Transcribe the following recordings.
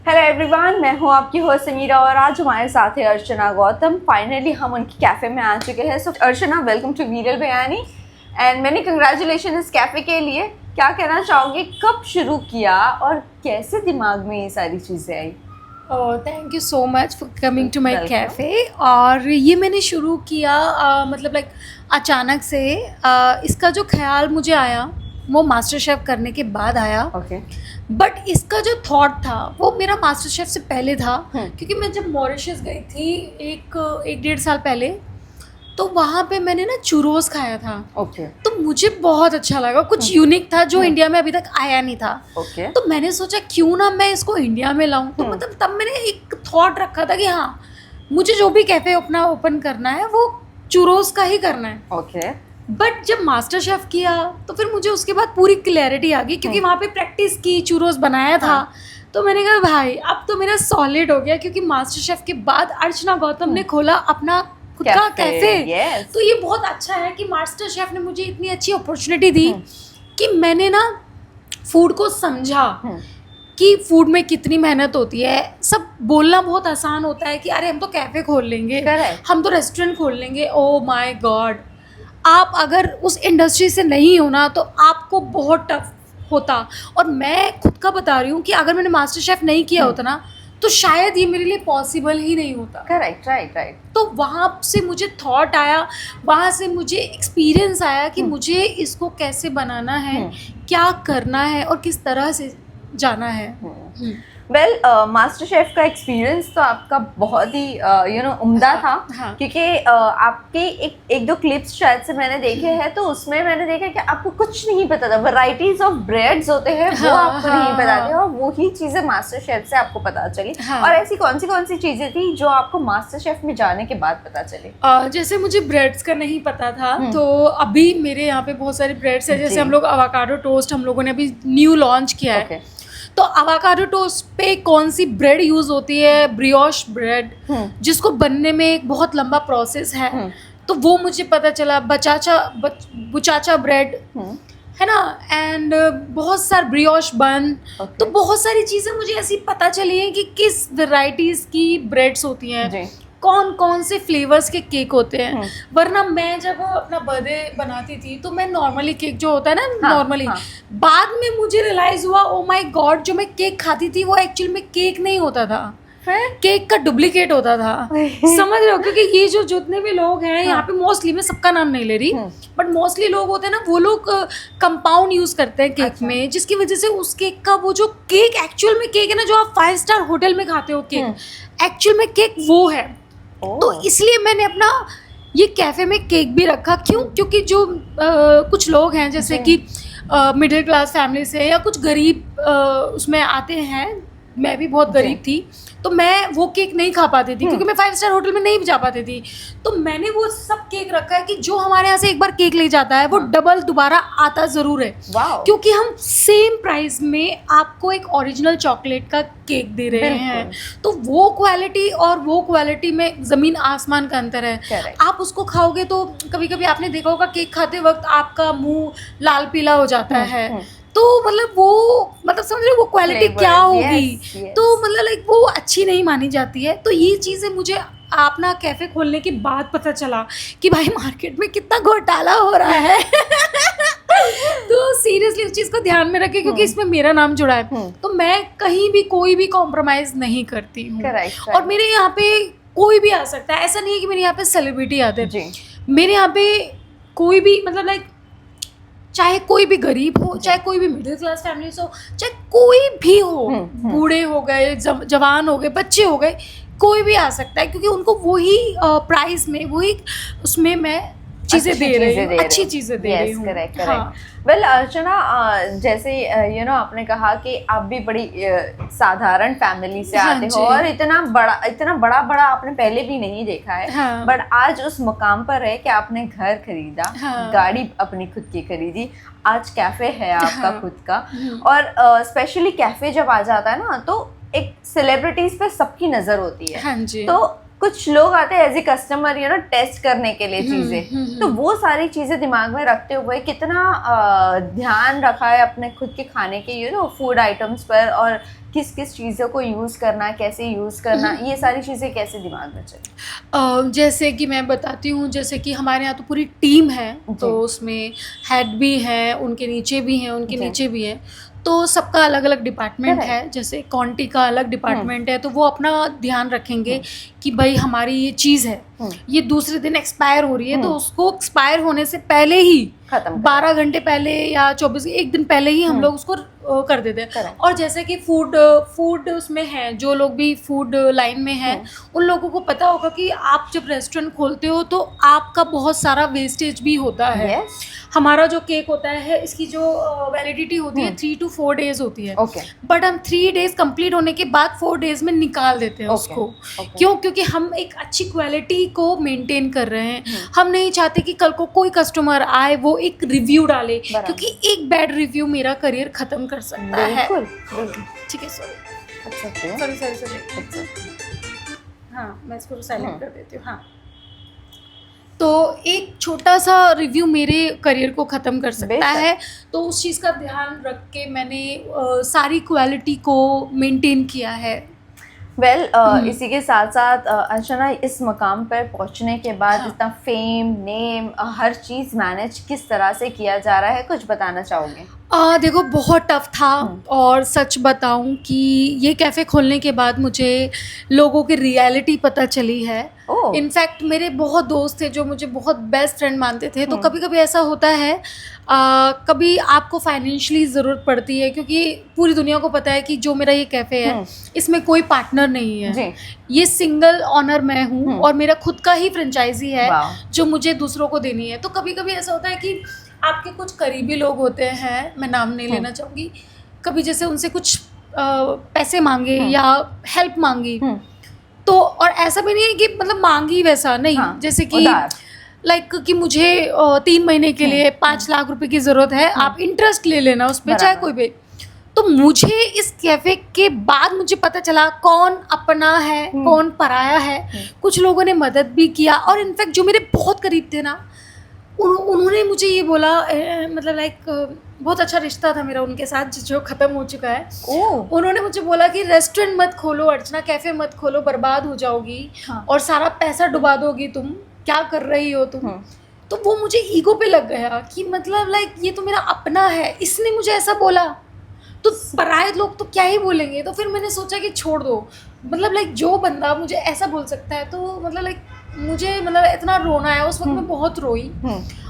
Hello everyone, मैं हूं आपकी होस्ट समीरा और आज हमारे साथ है अर्चना गौतम। फाइनली हम उनके कैफ़े में आ चुके हैं। सो अर्चना, वेलकम टू वीरल बिरयानी एंड मैनी कंग्रेचुलेशन इस कैफ़े के लिए। क्या कहना चाहोगे, कब शुरू किया और कैसे दिमाग में ये सारी चीज़ें आई? Thank you so much for coming to my Welcome. Cafe. और ये मैंने शुरू किया मतलब लाइक अचानक से। इसका जो ख्याल मुझे आया वो मास्टर शेफ़ करने के बाद आया। ओके। बट इसका जो थॉट था वो मेरा मास्टर शेफ़ से पहले था। हम्म। क्योंकि मैं जब मॉरिशस गई थी एक डेढ़ साल पहले, तो वहाँ पे मैंने ना चूरोस खाया था। ओके। तो मुझे बहुत अच्छा लगा, कुछ यूनिक था जो इंडिया में अभी तक आया नहीं था। ओके। तो मैंने सोचा क्यों ना मैं इसको इंडिया में लाऊं। तो मतलब तब मैंने एक थॉट रखा था कि हाँ, मुझे जो भी कैफ़े अपना ओपन करना है वो चूरोस का ही करना है। ओके। बट जब मास्टर शेफ़ किया तो फिर मुझे उसके बाद पूरी क्लैरिटी आ गई, क्योंकि वहाँ पे प्रैक्टिस की, चूरोस बनाया था। तो मैंने कहा भाई अब तो मेरा सॉलिड हो गया, क्योंकि मास्टर शेफ़ के बाद अर्चना गौतम ने खोला अपना खुद का कैफ़े। yes. तो ये बहुत अच्छा है कि मास्टर शेफ़ ने मुझे इतनी अच्छी अपॉर्चुनिटी दी कि मैंने ना फूड को समझा कि फूड में कितनी मेहनत होती है। सब बोलना बहुत आसान होता है कि अरे हम तो कैफ़े खोल लेंगे, Correct. हम तो रेस्टोरेंट खोल लेंगे। ओ माय गॉड, आप अगर उस इंडस्ट्री से नहीं हो ना तो आपको बहुत टफ होता। और मैं खुद का बता रही हूँ कि अगर मैंने मास्टर शेफ़ नहीं किया होता ना तो शायद ये मेरे लिए पॉसिबल ही नहीं होता। Correct, right. तो वहाँ से मुझे थॉट आया, वहाँ से मुझे एक्सपीरियंस आया कि मुझे इसको कैसे बनाना है, क्या करना है और किस तरह से जाना है। वेल, मास्टर शेफ का एक्सपीरियंस तो आपका बहुत ही उम्दा था। हाँ। क्योंकि आपके एक दो क्लिप्स शायद से मैंने देखे हैं, तो उसमें मैंने देखा कि आपको कुछ नहीं पता था। वैरायटीज ऑफ ब्रेड्स होते हैं वो आपको नहीं पता थे, और वही चीज़ें मास्टर शेफ से आपको पता चली। और ऐसी कौन सी चीज़ें थी जो आपको मास्टर शेफ में जाने के बाद पता चली? जैसे मुझे ब्रेड्स का नहीं पता था, तो अभी मेरे यहाँ पे बहुत सारे ब्रेड्स हैं। जैसे हम लोग अवाकाडो टोस्ट हम लोगों ने अभी न्यू लॉन्च किया है। तो अवाकाडो टोस्ट पे कौन सी ब्रेड यूज़ होती है? ब्रियोश ब्रेड, जिसको बनने में एक बहुत लंबा प्रोसेस है। तो वो मुझे पता चला। बुचाचा ब्रेड है ना, एंड बहुत सारे ब्रियोश बन। तो बहुत सारी चीज़ें मुझे ऐसी पता चली हैं कि किस वैरायटीज़ की ब्रेड्स होती हैं, कौन कौन से फ्लेवर्स के केक होते हैं। वरना मैं जब अपना बर्थडे बनाती थी तो मैं नॉर्मली केक जो होता है ना, नॉर्मली बाद में मुझे रियलाइज हुआ ओ माय गॉड, जो मैं केक खाती थी वो एक्चुअली में केक नहीं होता था, केक का डुप्लीकेट होता था। समझ रहे हो? क्योंकि ये जो जितने भी लोग हैं यहाँ पे, मोस्टली, मैं सबका नाम नहीं ले रही, बट मोस्टली लोग होते हैं ना, वो लोग कंपाउंड यूज करते हैं केक में, जिसकी वजह से उस केक का वो जो केक एक्चुअल में केक है ना, जो आप 5 स्टार होटल में खाते हो केक, एक्चुअल में केक वो है। तो इसलिए मैंने अपना ये कैफ़े में केक भी रखा। क्यों? क्योंकि जो कुछ लोग हैं जैसे कि मिडिल क्लास फैमिली से या कुछ गरीब उसमें आते हैं, मैं भी बहुत गरीब थी, तो मैं वो केक नहीं खा पाती थी, क्योंकि मैं 5 स्टार होटल में नहीं जा पाती थी। तो मैंने वो सब केक रखा है कि जो हमारे यहाँ से एक बार केक ले जाता है वो डबल दोबारा आता ज़रूर है। क्योंकि हम सेम प्राइस में आपको एक ओरिजिनल चॉकलेट का केक दे रहे हैं, तो वो क्वालिटी और वो क्वालिटी में ज़मीन आसमान का अंतर है। आप उसको खाओगे तो कभी कभी आपने देखा होगा केक खाते वक्त आपका मुँह लाल पीला हो जाता है। तो मतलब वो, मतलब समझ रहे हो वो क्वालिटी क्या होगी। तो मतलब लाइक वो अच्छी नहीं मानी जाती है। तो ये चीज़ें मुझे अपना कैफ़े खोलने के बाद पता चला कि भाई मार्केट में कितना घोटाला हो रहा है। तो सीरियसली उस चीज़ को ध्यान में रखें, क्योंकि इसमें मेरा नाम जुड़ा है। तो मैं कहीं भी कोई भी कॉम्प्रोमाइज़ नहीं करती हूँ। और मेरे यहाँ पे कोई भी आ सकता है, ऐसा नहीं है कि मेरे यहाँ पे सेलिब्रिटी आते हैं। मेरे यहाँ पे कोई भी, मतलब लाइक चाहे कोई भी गरीब हो, चाहे कोई भी मिडिल क्लास फैमिली से हो, चाहे कोई भी हो, बूढ़े हो गए, जवान हो गए, बच्चे हो गए, कोई भी आ सकता है, क्योंकि उनको वही प्राइस में, वही उसमें मैं चीज़ें दे रही हूँ, अच्छी चीज़ें दे रही हूँ। करेक्ट। वेल अर्चना, जैसे आपने कहा कि आप भी बड़ी साधारण फैमिली से आते हो, और इतना बड़ा आपने पहले भी नहीं देखा है। बट आज उस मुकाम पर है कि आपने घर खरीदा, गाड़ी अपनी खुद की खरीदी, आज कैफे है आपका खुद का। और स्पेशली कैफे जब आ जाता है ना, तो एक सेलिब्रिटीज पे सबकी नजर होती है। तो कुछ लोग आते हैं एज ए कस्टमर टेस्ट करने के लिए चीज़ें। तो वो सारी चीज़ें दिमाग में रखते हुए कितना ध्यान रखा है अपने खुद के खाने के फूड आइटम्स पर, और किस किस चीज़ों को यूज़ करना, कैसे यूज़ करना, ये सारी चीज़ें कैसे दिमाग में चली? जैसे कि मैं बताती हूँ, जैसे कि हमारे यहाँ तो पूरी टीम है, तो उसमें हेड भी है, उनके नीचे भी हैं, उनके नीचे भी हैं, तो सबका अलग अलग डिपार्टमेंट है। जैसे क्वांटिटी का अलग डिपार्टमेंट है, तो वो अपना ध्यान रखेंगे कि भाई हमारी ये चीज़ है, ये दूसरे दिन एक्सपायर हो रही है, तो उसको एक्सपायर होने से पहले ही 12 घंटे पहले या 24 एक दिन पहले ही हम लोग उसको कर देते हैं। और जैसे कि फूड उसमें है, जो लोग भी फूड लाइन में हैं उन लोगों को पता होगा कि आप जब रेस्टोरेंट खोलते हो तो आपका बहुत सारा वेस्टेज भी होता है। हमारा जो केक होता है, इसकी जो वैलिडिटी होती है 3 to 4 डेज होती है, बट हम 3 डेज कंप्लीट होने के बाद 4 डेज में निकाल देते हैं उसको। क्यों? क्योंकि हम एक अच्छी क्वालिटी को मेंटेन कर रहे हैं। हम नहीं चाहते कि कल को कोई कस्टमर आए वो एक रिव्यू डाले, क्योंकि एक बैड रिव्यू मेरा करियर खत्म कर सकता है। ठीक है, सॉरी, हाँ मैं इसको साइलेंट कर देती हूँ। हाँ, तो एक छोटा सा रिव्यू मेरे करियर को ख़त्म कर सकता है, तो उस चीज़ का ध्यान रख के मैंने सारी क्वालिटी को मेंटेन किया है। इसी के साथ साथ अर्चना, इस मकाम पर पहुंचने के बाद इतना फेम, नेम, हर चीज़ मैनेज किस तरह से किया जा रहा है, कुछ बताना चाहोगे? देखो, बहुत टफ था, और सच बताऊं कि ये कैफ़े खोलने के बाद मुझे लोगों की रियलिटी पता चली है। इनफैक्ट मेरे बहुत दोस्त थे जो मुझे बहुत बेस्ट फ्रेंड मानते थे। तो कभी कभी ऐसा होता है, कभी आपको फाइनेंशियली ज़रूरत पड़ती है, क्योंकि पूरी दुनिया को पता है कि जो मेरा ये कैफ़े है इसमें कोई पार्टनर नहीं है, ये सिंगल ऑनर मैं हूँ, और मेरा खुद का ही फ्रेंचाइजी है जो मुझे दूसरों को देनी है। तो कभी कभी ऐसा होता है कि आपके कुछ करीबी लोग होते हैं, मैं नाम नहीं लेना चाहूँगी, कभी जैसे उनसे कुछ पैसे मांगे या हेल्प मांगी, तो और ऐसा भी नहीं है कि मतलब मांगी वैसा नहीं, जैसे कि लाइक कि मुझे 3 महीने के लिए 5 लाख रुपए की ज़रूरत है, आप इंटरेस्ट ले लेना उस पर, चाहे कोई भी। तो मुझे इस कैफ़े के बाद मुझे पता चला कौन अपना है, कौन पराया है। कुछ लोगों ने मदद भी किया, और इनफैक्ट जो मेरे बहुत करीब थे ना, उन्होंने मुझे ये बोला, मतलब लाइक बहुत अच्छा रिश्ता था मेरा उनके साथ जो ख़त्म हो चुका है। उन्होंने मुझे बोला कि रेस्टोरेंट मत खोलो अर्चना, कैफ़े मत खोलो, बर्बाद हो जाओगी और सारा पैसा डुबा दोगी, तुम क्या कर रही हो तुम। तो वो मुझे ईगो पे लग गया कि मतलब लाइक ये तो मेरा अपना है, इसने मुझे ऐसा बोला, तो पराये लोग तो क्या ही बोलेंगे। तो फिर मैंने सोचा कि छोड़ दो, मतलब लाइक जो बंदा मुझे ऐसा बोल सकता है, तो मतलब लाइक मुझे मतलब इतना रोना है उस वक्त, मैं बहुत रोई।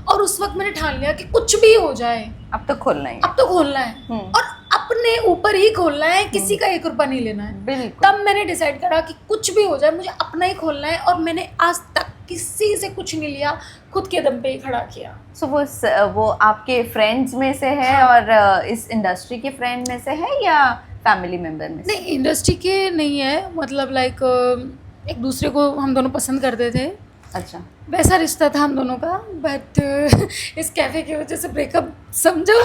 और उस वक्त मैंने ठान लिया कि कुछ भी हो जाए, अब तो खोलना है, अब तो खोलना है, और अपने ऊपर ही खोलना है, किसी का 1 रुपया नहीं लेना है। तब मैंने डिसाइड करा कि कुछ भी हो जाए मुझे अपना ही खोलना है, और मैंने आज तक किसी से कुछ नहीं लिया, खुद के दम पे ही खड़ा किया। वो आपके फ्रेंड्स में से है, और इस इंडस्ट्री के फ्रेंड में से है या फैमिली मेंबर में से? नहीं, इंडस्ट्री के नहीं है, मतलब लाइक एक दूसरे को हम दोनों पसंद करते थे। अच्छा, वैसा रिश्ता था हम दोनों का, बट इस कैफ़े की वजह से ब्रेकअप समझो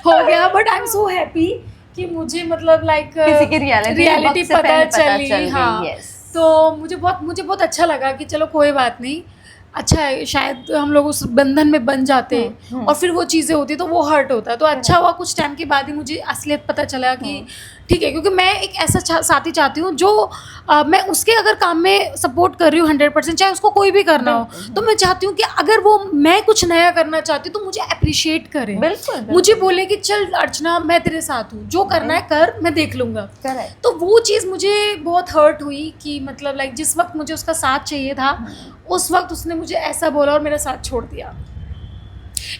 हो गया। But I am so happy कि मुझे मतलब लाइक किसी की रियलिटी पता चली। हाँ, तो मुझे बहुत अच्छा लगा कि चलो कोई बात नहीं, अच्छा है, शायद हम लोग उस बंधन में बन जाते और फिर वो चीज़ें होती तो वो हर्ट होता है। तो अच्छा हुआ कुछ टाइम के बाद ही मुझे असलियत पता चला कि ठीक है, क्योंकि मैं एक ऐसा साथी चाहती हूँ जो मैं उसके अगर काम में सपोर्ट कर रही हूँ 100%, चाहे उसको कोई भी करना हो, तो मैं चाहती हूँ कि अगर वो मैं कुछ नया करना चाहती हूँ तो मुझे अप्रिशिएट करे, मुझे बोले कि चल अर्चना मैं तेरे साथ हूँ, जो करना है कर, मैं देख लूँगा। तो वो चीज़ मुझे बहुत हर्ट हुई कि मतलब लाइक जिस वक्त मुझे उसका साथ चाहिए था उस वक्त उसने मुझे ऐसा बोला और मेरा साथ छोड़ दिया।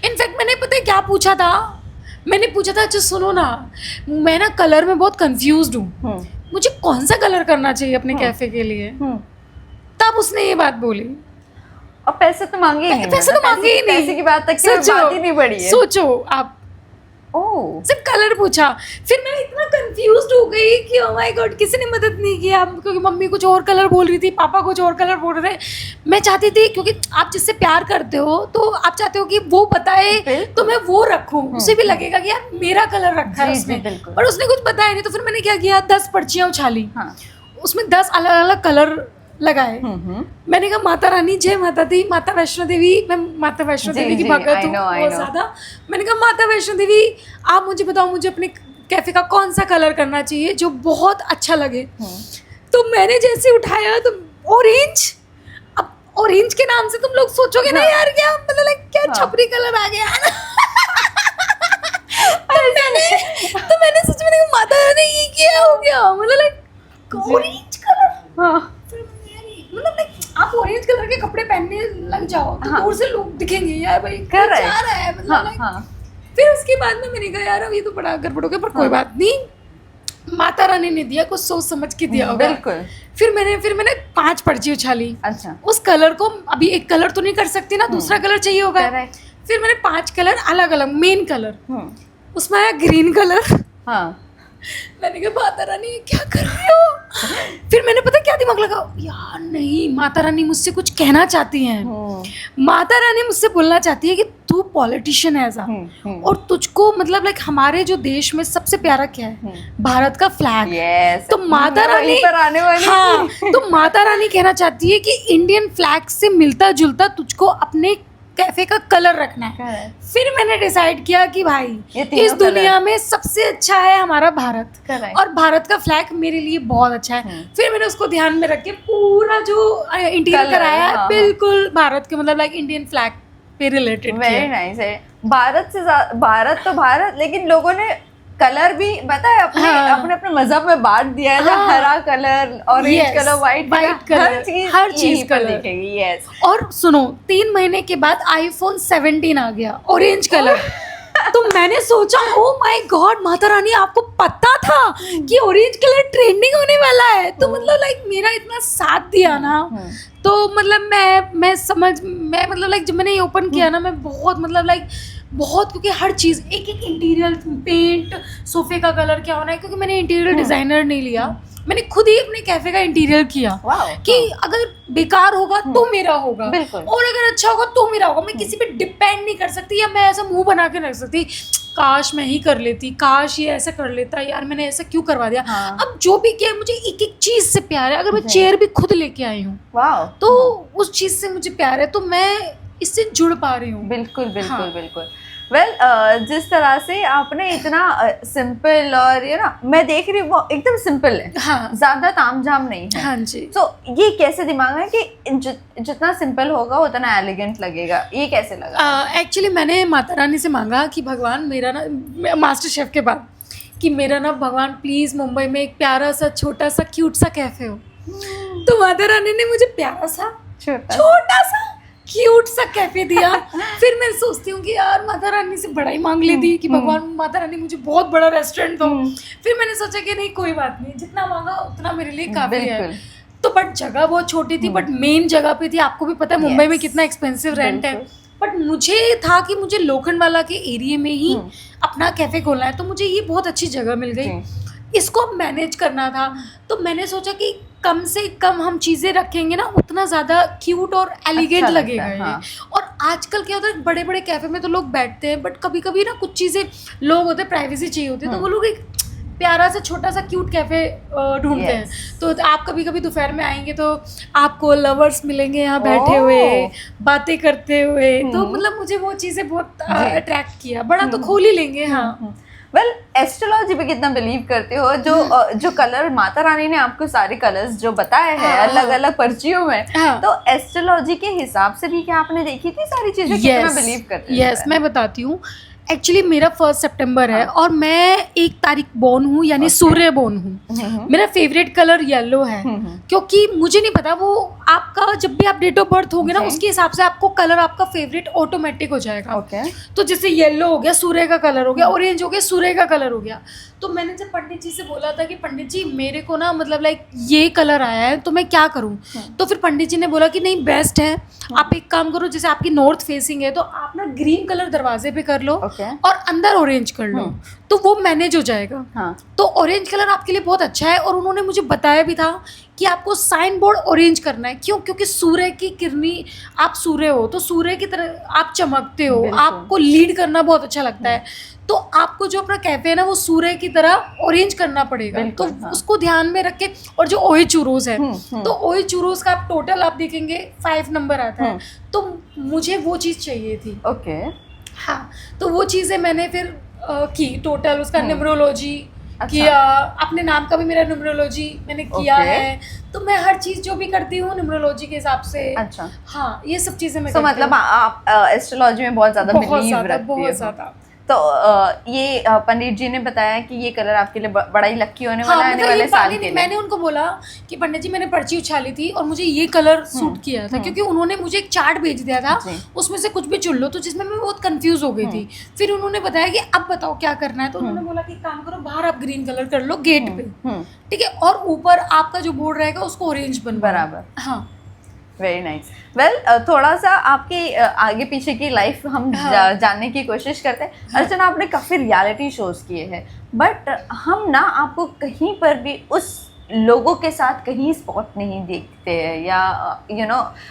इनफैक्ट मैंने पता है क्या पूछा था, मैंने पूछा था अच्छा सुनो ना, मैं ना कलर में बहुत कंफ्यूज्ड हूँ, मुझे कौन सा कलर करना चाहिए अपने कैफे के लिए। तब उसने ये बात बोली, और पैसे तो मांगे ही नहीं, पैसे तो मांगे ही नहीं, पैसे की बात तक की बात ही नहीं पड़ी है। सोचो आप, सिर्फ कलर पूछा। फिर मैं इतना कंफ्यूज्ड हो गई कि ओह माय गॉड, किसी ने मदद नहीं किया, क्योंकि मम्मी कुछ और कलर बोल रही थी, पापा कुछ और कलर बोल रहे थे। मैं चाहती थी, क्योंकि आप जिससे प्यार करते हो तो आप चाहते हो कि वो बताए तो मैं वो रखूं, उसे भी लगेगा कि यार मेरा कलर रखा है उसने, पर उसने कुछ बताया नहीं। तो फिर मैंने क्या किया, 10 पर्चियाँ उछाली, उसमें 10 अलग अलग कलर लगाए। मैंने कहा माता रानी जय माता दी, माता वैष्णो देवी, मैं माता वैष्णो देवी की भगत हूँ बहुत ज़्यादा। मैंने कहा माता वैष्णो देवी आप मुझे बताओ, मुझे अपने कैफे का कौन सा कलर करना चाहिए जो बहुत अच्छा लगे। तो मैंने जैसे उठाया तो ऑरेंज। अब ऑरेंज के नाम से तुम लोग सोचोगे ना यार क्या मतलब लाइक क्या छपरी कलर आ गया है ना। तो मैंने सोचा, मैंने कहा माता रानी ये क्या हो गया, मतलब लाइक ऑरेंज कलर। मतलब लाइक आप ऑरेंज कलर के कपड़े पहनने लग जाओ तो दूर से लोग दिखेंगे यार भाई क्या रहा है मतलब लाइक। फिर उसके बाद में मैंने कहा यार अब ये तो बड़ा गड़बड़ हो गया, पर कोई बात नहीं, माता रानी ने दिया, कुछ सोच समझ के दिया होगा। बिल्कुल। फिर मैंने 5 पर्ची उछाली। अच्छा। उस कलर को अभी एक कलर तो नहीं कर सकती ना, दूसरा कलर चाहिए होगा। फिर मैंने 5 कलर अलग अलग, मेन कलर उसमें आया ग्रीन कलर। हाँ। मैंने कहा माता रानी क्या कर रही हो। फिर मैंने पता क्या दिमाग लगा, यार नहीं, माता रानी मुझसे कुछ कहना चाहती हैं। माता रानी मुझसे बोलना चाहती है कि तू पॉलिटिशियन है ऐसा, और तुझको मतलब लाइक हमारे जो देश में सबसे प्यारा क्या है, भारत का फ्लैग। तो माता रानी हाँ, तो माता रानी कहना चाहती है कि इंडियन फ्लैग से मिलता जुलता तुझको अपने कैफे का कलर रखना है। फिर मैंने डिसाइड किया कि भाई इस दुनिया में सबसे अच्छा है हमारा भारत, और भारत का फ्लैग मेरे लिए बहुत अच्छा है। फिर मैंने उसको ध्यान में रख के पूरा जो इंटीरियर कराया है बिल्कुल भारत के मतलब लाइक इंडियन फ्लैग पे रिलेटेड। वेरी नाइस है। भारत से भारत तो भारत, लेकिन लोगों ने कलर भी बताया अपने अपने मजहब में बांट दिया है। हरा colour, orange colour, white colour, हर चीज कलर दिखेगी। यस। और सुनो 3 महीने के बाद iPhone 17 आ गया ऑरेंज कलर। तो मैंने सोचा oh my God, Mata Rani आपको पता था कि ऑरेंज कलर ट्रेंडिंग होने वाला है। तो मतलब लाइक मेरा इतना साथ दिया ना, तो मतलब मैं मतलब लाइक जब मैंने ये ओपन किया ना, मैं बहुत मतलब लाइक बहुत, क्योंकि हर चीज़ एक इंटीरियर पेंट, सोफे का कलर क्या होना है, क्योंकि मैंने इंटीरियर डिज़ाइनर नहीं लिया, मैंने खुद ही अपने कैफे का इंटीरियर किया कि अगर बेकार होगा तो मेरा होगा और अगर अच्छा होगा तो मेरा होगा। मैं किसी पे डिपेंड नहीं कर सकती, या मैं ऐसा मुंह बना के रख सकती काश मैं ही कर लेती, काश ये ऐसा कर लेता, यार मैंने ऐसा क्यों करवा दिया। अब जो भी किया मुझे एक एक चीज़ से प्यार है। अगर मैं चेयर भी खुद लेके आई हूँ तो उस चीज़ से मुझे प्यार है, तो मैं इससे जुड़ पा रही हूँ। बिल्कुल बिल्कुल बिल्कुल। वेल जिस तरह से आपने इतना सिंपल और मैं देख रही हूँ वो एकदम सिंपल है, ज्यादा तामझाम नहीं है। हाँ जी। तो ये कैसे दिमाग है कि जितना सिंपल होगा उतना एलिगेंट लगेगा, ये कैसे लगा? एक्चुअली मैंने माता रानी से मांगा कि भगवान मेरा ना मास्टर शेफ के बाद कि मेरा ना भगवान प्लीज मुंबई में एक प्यारा सा छोटा सा क्यूट सा कैफे हो। तो माता रानी ने मुझे प्यारा सा छोटा सा क्यूट सा कैफे दिया। फिर मैं सोचती हूँ कि यार माता रानी से बड़ा ही मांग लेती कि भगवान माता रानी मुझे बहुत बड़ा रेस्टोरेंट दो। फिर मैंने सोचा कि नहीं कोई बात नहीं, जितना मांगा उतना मेरे लिए काफी है। तो बट जगह बहुत छोटी थी, बट मेन जगह पे थी। आपको भी पता है मुंबई में कितना एक्सपेंसिव रेंट है, बट मुझे था कि मुझे लोखंडवाला के एरिया में ही अपना कैफे खोलना है। तो मुझे ये बहुत अच्छी जगह मिल गई, इसको मैनेज करना था। तो मैंने सोचा कि कम से कम हम चीज़ें रखेंगे ना उतना ज़्यादा क्यूट और एलिगेंट लगेगा ये। और आजकल क्या होता है बड़े बड़े कैफ़े में तो लोग बैठते हैं, बट कभी कभी ना कुछ चीज़ें लोग होते हैं प्राइवेसी चाहिए होती है, तो वो लोग एक प्यारा सा छोटा सा क्यूट कैफ़े ढूंढते हैं। तो आप कभी कभी दोपहर में आएंगे तो आपको लवर्स मिलेंगे यहाँ बैठे हुए बातें करते हुए। तो मतलब मुझे वो चीज़ें बहुत अट्रैक्ट किया। बड़ा तो खोल ही लेंगे। हाँ वेल एस्ट्रोलॉजी पे कितना बिलीव करते हो? जो कलर माता रानी ने आपको सारे कलर्स जो बताए हैं अलग अलग पर्चियों में, तो एस्ट्रोलॉजी के हिसाब से भी क्या आपने देखी थी सारी चीजें? कितना बिलीव करते हो? यस, मैं बताती हूँ। एक्चुअली मेरा 1 सितंबर है और मैं 1 तारीख बोर्न हूँ, यानी सूर्य बोर्न हूँ। मेरा फेवरेट कलर येलो है, क्योंकि मुझे नहीं पता वो आपका जब भी आप डेट ऑफ बर्थ होगे ना उसके हिसाब से आपको कलर आपका फेवरेट ऑटोमेटिक हो जाएगा। तो जैसे येलो हो गया सूर्य का कलर हो गया, ऑरेंज हो गया सूर्य का कलर हो गया। तो मैंने जब पंडित जी से बोला था कि पंडित जी मेरे को ना मतलब लाइक ये कलर आया है तो मैं क्या करूँ, तो फिर पंडित जी ने बोला कि नहीं बेस्ट है, आप एक काम करो, जैसे आपकी नॉर्थ फेसिंग है तो आप ना ग्रीन कलर दरवाजे पे कर लो और अंदर ऑरेंज कर लो, तो वो मैनेज हो जाएगा। तो ऑरेंज कलर आपके लिए बहुत अच्छा है। और उन्होंने मुझे बताया भी था कि आपको साइन बोर्ड ऑरेंज करना है। क्यों? क्योंकि सूर्य की किरनी, आप सूर्य हो तो सूर्य की तरह आप चमकते हो, आपको लीड करना बहुत अच्छा लगता है। तो आपको जो अपना कैफे है ना वो सूर्य की तरह ऑरेंज करना पड़ेगा। तो उसको ध्यान में रख के, और जो ओए चूरोज है तो ओए चूरोज का आप टोटल आप देखेंगे 5 नंबर आता है, तो मुझे वो चीज़ चाहिए थी। ओके। हाँ, तो वो चीज़ें मैंने फिर की टोटल उसका न्यूमरोलॉजी किया, अपने नाम का भी मेरा न्यूमरोलॉजी मैंने किया है, तो मैं हर चीज जो भी करती हूँ न्यूमरोलॉजी के हिसाब से। अच्छा, हाँ, ये सब चीजें मैं मतलब आप एस्ट्रोलॉजी में बहुत ज्यादा बिलीव रखती हो। बहुत ज्यादा। तो ये पंडित जी ने बताया कि ये कलर आपके लिए बड़ा ही लक्की होने वाला है आने वाले साल के लिए। मैंने उनको बोला कि पंडित जी मैंने पर्ची उछाली थी और मुझे ये कलर सूट किया था, क्योंकि उन्होंने मुझे एक चार्ट भेज दिया था, उसमें से कुछ भी चुन लो, तो जिसमें मैं बहुत कंफ्यूज हो गई थी। फिर उन्होंने बताया कि अब बताओ क्या करना है, तो उन्होंने बोला कि काम करो, बाहर आप ग्रीन कलर कर लो गेट पे, ठीक है, और ऊपर आपका जो बोर्ड रहेगा उसको ऑरेंज बन बराबर। हाँ, वेरी नाइस। वेल, थोड़ा सा आपके आगे पीछे की लाइफ हम जानने की कोशिश करते हैं। अर्चना, आपने काफ़ी रियलिटी शोज किए हैं, बट हम ना आपको कहीं पर भी उस लोगों के साथ कहीं स्पॉट नहीं देखते हैं, या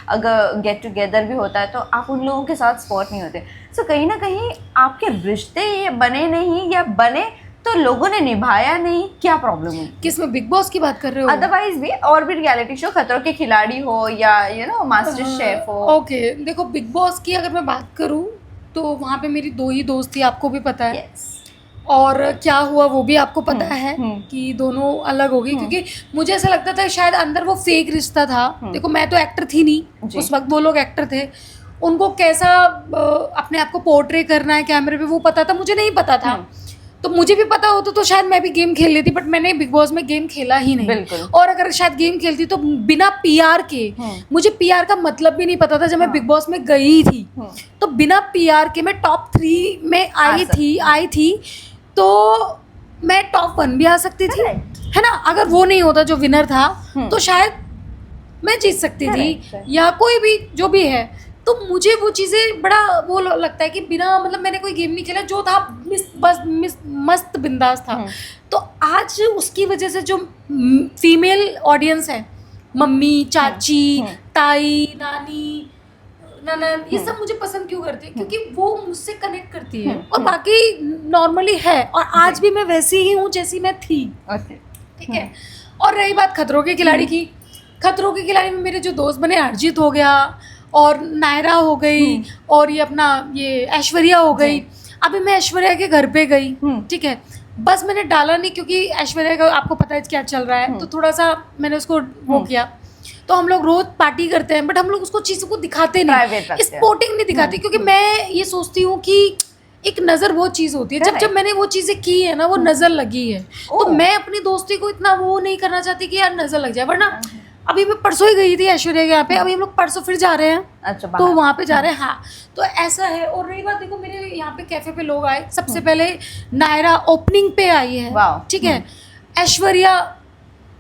अगर गेट टुगेदर भी होता है तो आप उन लोगों के साथ स्पॉट नहीं होते। सो कहीं ना कहीं आपके रिश्ते ये बने नहीं, या बने तो लोगों ने निभाया नहीं, क्या प्रॉब्लम है? किसमें, बिग बॉस की बात कर रहे हो? अदरवाइज भी और भी रियलिटी शो, खतरों के खिलाड़ी हो या मास्टर शेफ हो। ओके, देखो बिग बॉस की अगर मैं बात करूं तो वहाँ पे मेरी 2 ही दोस्त थी, आपको भी पता है। और क्या हुआ वो भी आपको पता है कि दोनों अलग हो गई, क्योंकि मुझे ऐसा लगता था शायद अंदर वो फेक रिश्ता था। देखो मैं तो एक्टर थी नहीं, उस वक्त वो लोग एक्टर थे, उनको कैसा अपने आप को पोर्ट्रे करना है कैमरे पे वो पता था, मुझे नहीं पता था। तो मुझे भी पता होता तो शायद मैं भी गेम खेल लेती, बट मैंने बिग बॉस में गेम खेला ही नहीं। और अगर शायद गेम खेलती तो बिना पीआर के, मुझे पीआर का मतलब भी नहीं पता था जब मैं बिग बॉस में गई थी, तो बिना पीआर के मैं टॉप 3 में आई थी तो मैं टॉप 1 भी आ सकती थी, है ना। अगर वो नहीं होता जो विनर था तो शायद मैं जीत सकती थी, या कोई भी जो भी है। तो मुझे वो चीज़ें बड़ा वो लगता है कि बिना मतलब मैंने कोई गेम नहीं खेला, जो था बस मस्त बिंदास था। तो आज उसकी वजह से जो फीमेल ऑडियंस है, मम्मी, चाची, ताई, नानी, ननद, ये सब मुझे पसंद क्यों करती है? क्योंकि वो मुझसे कनेक्ट करती है, और बाकी नॉर्मली है, और आज भी मैं वैसी ही हूँ जैसी मैं थी, ठीक है। और रही बात खतरों के खिलाड़ी की, खतरों के खिलाड़ी में मेरे जो दोस्त बने, अर्जित हो गया और नायरा हो गई, और ये अपना ये ऐश्वर्या हो गई। अभी मैं ऐश्वर्या के घर पे गई, ठीक है, बस मैंने डाला नहीं क्योंकि ऐश्वर्या का आपको पता है क्या चल रहा है, तो थोड़ा सा मैंने उसको वो किया। तो हम लोग रोज पार्टी करते हैं, बट हम लोग उसको चीज़ों को दिखाते नहीं, स्पोर्टिंग नहीं दिखाते, क्योंकि मैं ये सोचती हूँ कि एक नज़र वो चीज़ होती है, जब मैंने वो चीज़ें की है ना, वो नज़र लगी है, तो मैं अपनी दोस्ती को इतना वो नहीं करना चाहती कि यार नज़र लग जाए। वरना अभी मैं परसों ही गई थी ऐश्वर्या के यहाँ पे, अभी हम लोग परसों फिर जा रहे हैं। अच्छा, तो वहाँ पे जा रहे हैं। हाँ, तो ऐसा है। और रही बात, देखो मेरे यहाँ पे कैफे पे लोग आए, सबसे पहले नायरा ओपनिंग पे आई है, ठीक है, ऐश्वर्या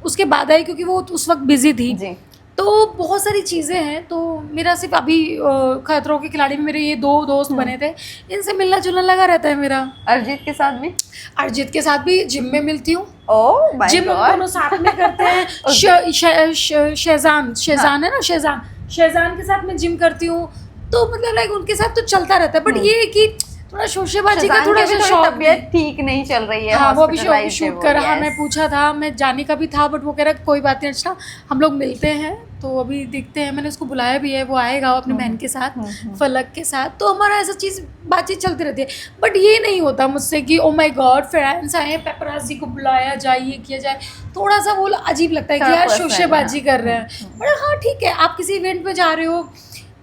उसके बाद आई क्योंकि वो उस वक्त बिजी थी। तो बहुत सारी चीज़ें हैं। तो मेरा सिर्फ अभी खतरों के खिलाड़ी में मेरे ये 2 दोस्त बने थे, इनसे मिलना जुलना लगा रहता है मेरा। अर्जित के साथ भी? अर्जित के साथ भी जिम में मिलती हूँ, जिम दोनों साथ में करते हैं। शेजान है ना, शेजान के साथ मैं जिम करती हूँ, तो मतलब लाइक उनके साथ तो चलता रहता है। बट ये है कि थोड़ा शोशेबाजी का थोड़ा सा शौक, तबीयत ठीक नहीं चल रही है। हाँ, वो भी शूट कर रहा। मैं पूछा था, मैं जाने का भी था, बट वो कह रहा कोई बात नहीं, अच्छा हम लोग मिलते हैं, तो अभी देखते हैं। मैंने उसको बुलाया भी है, वो आएगा अपनी बहन के साथ, फलक के साथ, तो हमारा ऐसा चीज़ बातचीत चलती रहती है। बट ये नहीं होता मुझसे कि ओ माय गॉड फैंस आए, पेपराजी को बुलाया जाए, ये किया जाए, थोड़ा सा वो अजीब लगता है कि यार शोशेबाजी कर रहे हैं। बट हाँ ठीक है, आप किसी इवेंट पे जा रहे हो,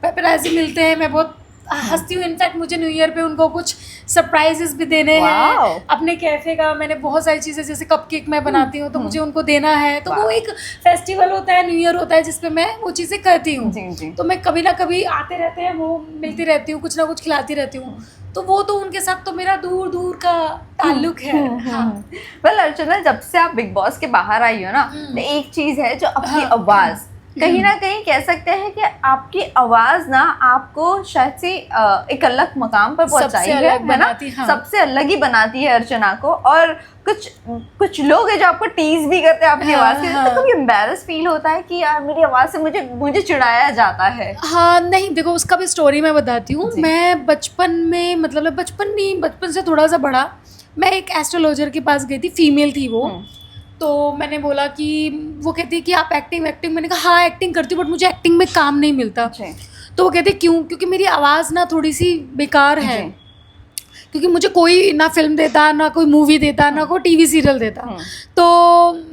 पेपराजी मिलते हैं, मैं बहुत हंसती हूँ। इनफैक्ट मुझे न्यू ईयर पे उनको कुछ सरप्राइजेस भी देने हैं अपने कैफे का। मैंने बहुत सारी चीज़ें, जैसे कपकेक मैं बनाती हूँ, तो मुझे उनको देना है। तो वो एक फेस्टिवल होता है, न्यू ईयर होता है, जिसपे मैं वो चीज़ें करती हूँ। तो मैं कभी ना कभी आते रहते हैं, वो मिलती रहती हूँ, कुछ ना कुछ खिलाती रहती हूँ। तो वो तो उनके साथ तो मेरा दूर दूर का ताल्लुक है। वेल अर्चना, जब से आप बिग बॉस के बाहर आई हो ना, तो एक चीज़ है जो आपकी आवाज़, कहीं ना कहीं कह सकते हैं कि आपकी आवाज ना आपको शायद से एक अलग मकाम पर पहुंचाई है ना, सबसे अलग ही बनाती है अर्चना को। और कुछ लोग हैं जो आपको टीज भी करते हैं आपकी आवाज से। तो कभी एम्बैरस फील होता है कि यार मेरी आवाज से मुझे चिढ़ाया जाता है? हाँ, नहीं, देखो उसका भी स्टोरी मैं बताती हूँ। मैं बचपन में, मतलब बचपन से थोड़ा सा बड़ा, मैं एक एस्ट्रोलॉजर के पास गई थी, फीमेल थी वो। तो मैंने बोला कि, वो कहती है कि आप एक्टिंग, मैंने कहा हाँ एक्टिंग करती हूँ, बट मुझे एक्टिंग में काम नहीं मिलता। तो वो कहते क्यों? क्योंकि मेरी आवाज़ ना थोड़ी सी बेकार है, क्योंकि मुझे कोई ना फिल्म देता, ना कोई मूवी देता, ना कोई टीवी सीरियल देता, तो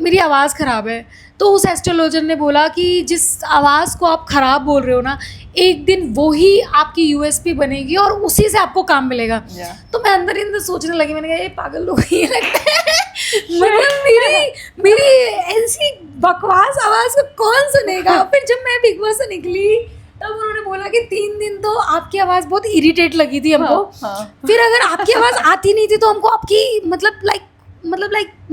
मेरी आवाज़ ख़राब है। तो उस एस्ट्रोलॉजर ने बोला कि जिस आवाज़ को आप ख़राब बोल रहे हो ना, एक दिन वो ही आपकी यूएसपी बनेगी और उसी से आपको काम मिलेगा। तो मैं अंदर ही अंदर सोचने लगी, मैंने कहा ये पागल लोग ही लगता है मतलब मेरी ऐसी बकवास आवाज़ को कौन सुनेगा। फिर जब मैं बिग बॉस से निकली तब उन्होंने बोला कि 3 दिन तो आपकी आवाज़ बहुत इरिटेट लगी थी हमको। फिर अगर आपकी आवाज़ आती नहीं थी तो हमको आपकी मतलब लाइक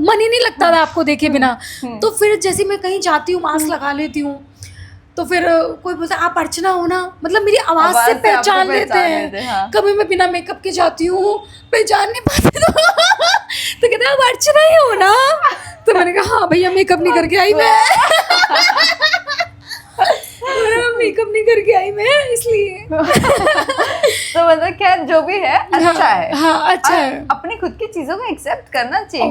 मन ही नहीं लगता था आपको देखे बिना। तो फिर जैसे मैं कहीं जाती हूँ मास्क लगा लेती हूँ, तो फिर कोई बोलता है आप अर्चना हो ना, मतलब मेरी आवाज़ से पहचान लेते हैं। हाँ। कभी मैं बिना मेकअप के जाती हूँ, पहचान नहीं पाते तो कहते हैं आप अर्चना ही हो ना। तो मैंने कहा हाँ भैया मेकअप नहीं करके आई मैं मेकअप नहीं करके आई मैं इसलिए। तो मतलब खैर जो भी है अच्छा है। हाँ अच्छा है। अपनी खुद की चीजों को एक्सेप्ट करना चाहिए,